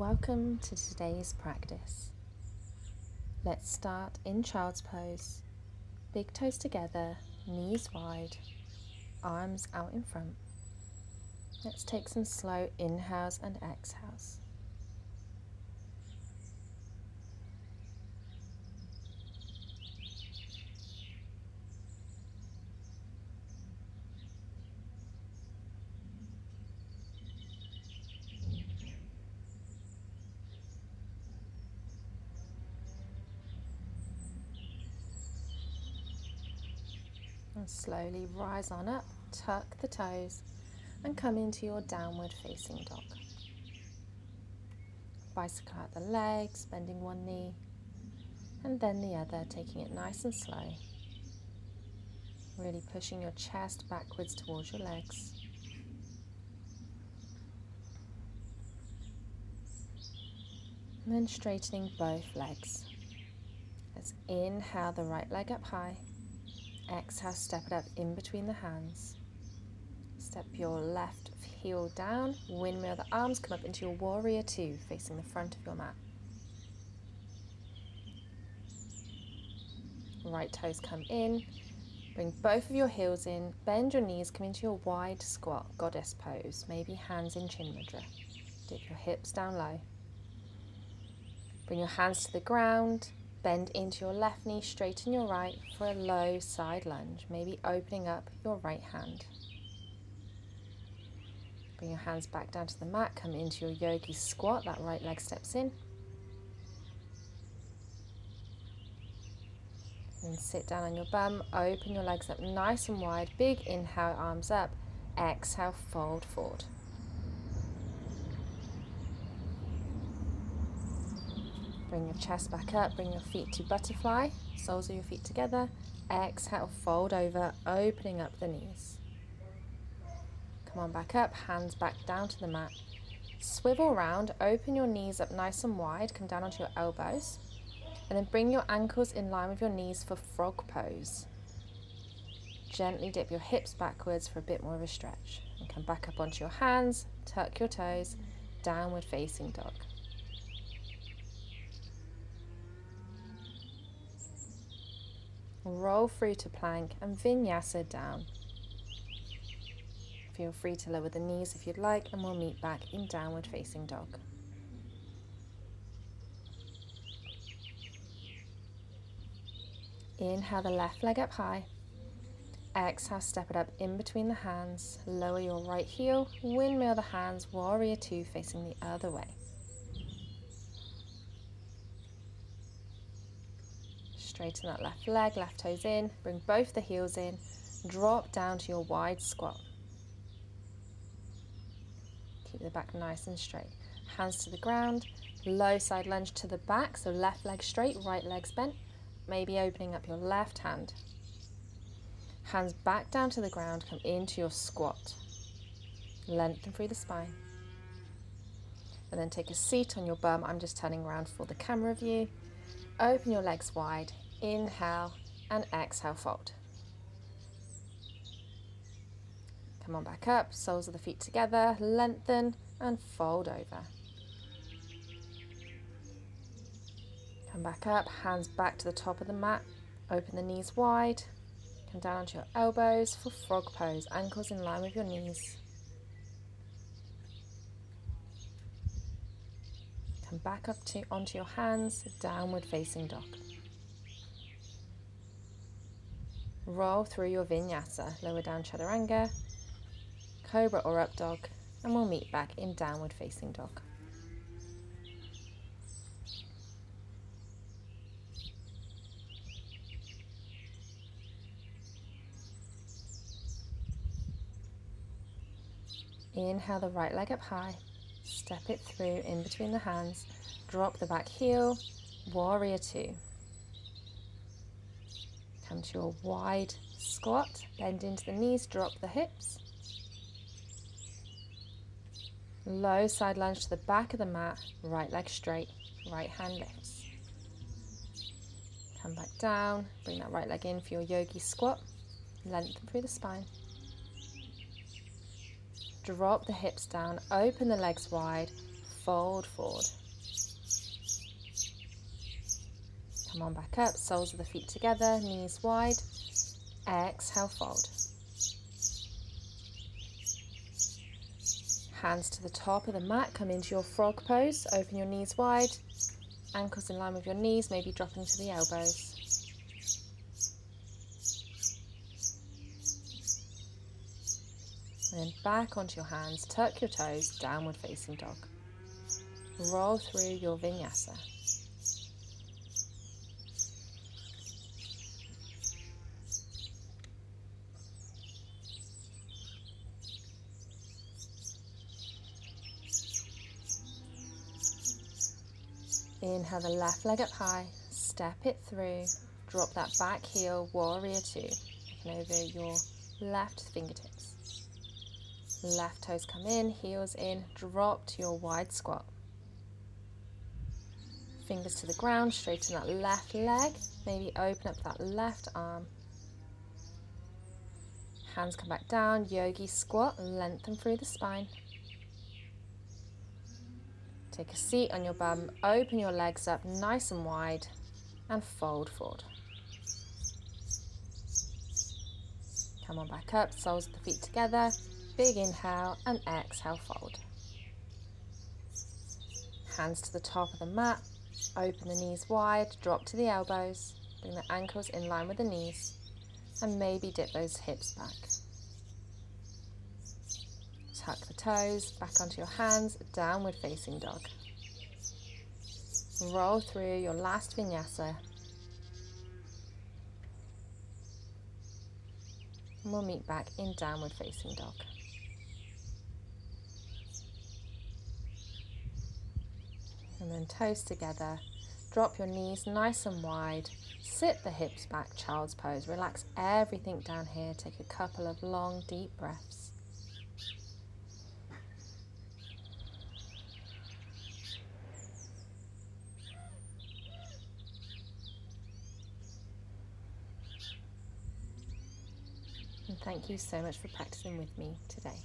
Welcome to today's practice. Let's start in child's pose. Big toes together, knees wide, arms out in front. Let's take some slow inhales and exhales. And slowly rise on up, tuck the toes and come into your downward facing dog. Bicycle out the legs, bending one knee and then the other, taking it nice and slow. Really pushing your chest backwards towards your legs. And then straightening both legs. Let's inhale the right leg up high. Exhale, step it up in between the hands. Step your left heel down, windmill the arms, come up into your warrior two, facing the front of your mat. Right toes come in, bring both of your heels in, bend your knees, come into your wide squat, goddess pose, maybe hands in chin mudra. Dip your hips down low. Bring your hands to the ground. Bend into your left knee, straighten your right for a low side lunge, maybe opening up your right hand. Bring your hands back down to the mat, come into your yogi squat, that right leg steps in. And sit down on your bum, open your legs up nice and wide, big inhale, arms up, exhale, fold forward. Bring your chest back up, bring your feet to butterfly, soles of your feet together. Exhale, fold over, opening up the knees. Come on back up, hands back down to the mat. Swivel around, open your knees up nice and wide, come down onto your elbows. And then bring your ankles in line with your knees for frog pose. Gently dip your hips backwards for a bit more of a stretch. And come back up onto your hands, tuck your toes, downward facing dog. Roll through to plank and vinyasa down. Feel free to lower the knees if you'd like, and we'll meet back in downward facing dog. Inhale the left leg up high. Exhale, step it up in between the hands. Lower your right heel, windmill the hands, warrior two facing the other way. Straighten that left leg, left toes in, bring both the heels in, drop down to your wide squat. Keep the back nice and straight. Hands to the ground, low side lunge to the back, so left leg straight, right leg's bent, maybe opening up your left hand. Hands back down to the ground, come into your squat. Lengthen through the spine. And then take a seat on your bum. I'm just turning around for the camera view. Open your legs wide. Inhale and exhale, fold. Come on back up, soles of the feet together, lengthen and fold over. Come back up, hands back to the top of the mat, open the knees wide, come down onto your elbows for frog pose, ankles in line with your knees. Come back up onto your hands, downward facing dog. Roll through your vinyasa, lower down chaturanga, cobra or up dog, and we'll meet back in downward facing dog. Inhale the right leg up high, step it through in between the hands, drop the back heel, warrior two. Come to your wide squat, bend into the knees, drop the hips. Low side lunge to the back of the mat, right leg straight, right hand lifts. Come back down, bring that right leg in for your yogi squat, lengthen through the spine. Drop the hips down, open the legs wide, fold forward. Come on back up, soles of the feet together, knees wide. Exhale, fold. Hands to the top of the mat, come into your frog pose, open your knees wide, ankles in line with your knees, maybe dropping to the elbows. And then back onto your hands, tuck your toes, downward facing dog. Roll through your vinyasa. Inhale the left leg up high, step it through, drop that back heel, warrior two, looking over your left fingertips. Left toes come in, heels in, drop to your wide squat. Fingers to the ground, straighten that left leg, maybe open up that left arm. Hands come back down, yogi squat, lengthen through the spine. Take a seat on your bum, open your legs up nice and wide and fold forward. Come on back up, soles of the feet together. Big inhale and exhale, fold. Hands to the top of the mat, open the knees wide, drop to the elbows, bring the ankles in line with the knees, and maybe dip those hips back. Tuck the toes, back onto your hands, downward facing dog. Roll through your last vinyasa. And we'll meet back in downward facing dog. And then toes together, drop your knees nice and wide, sit the hips back, child's pose, relax everything down here, take a couple of long deep breaths. And thank you so much for practicing with me today.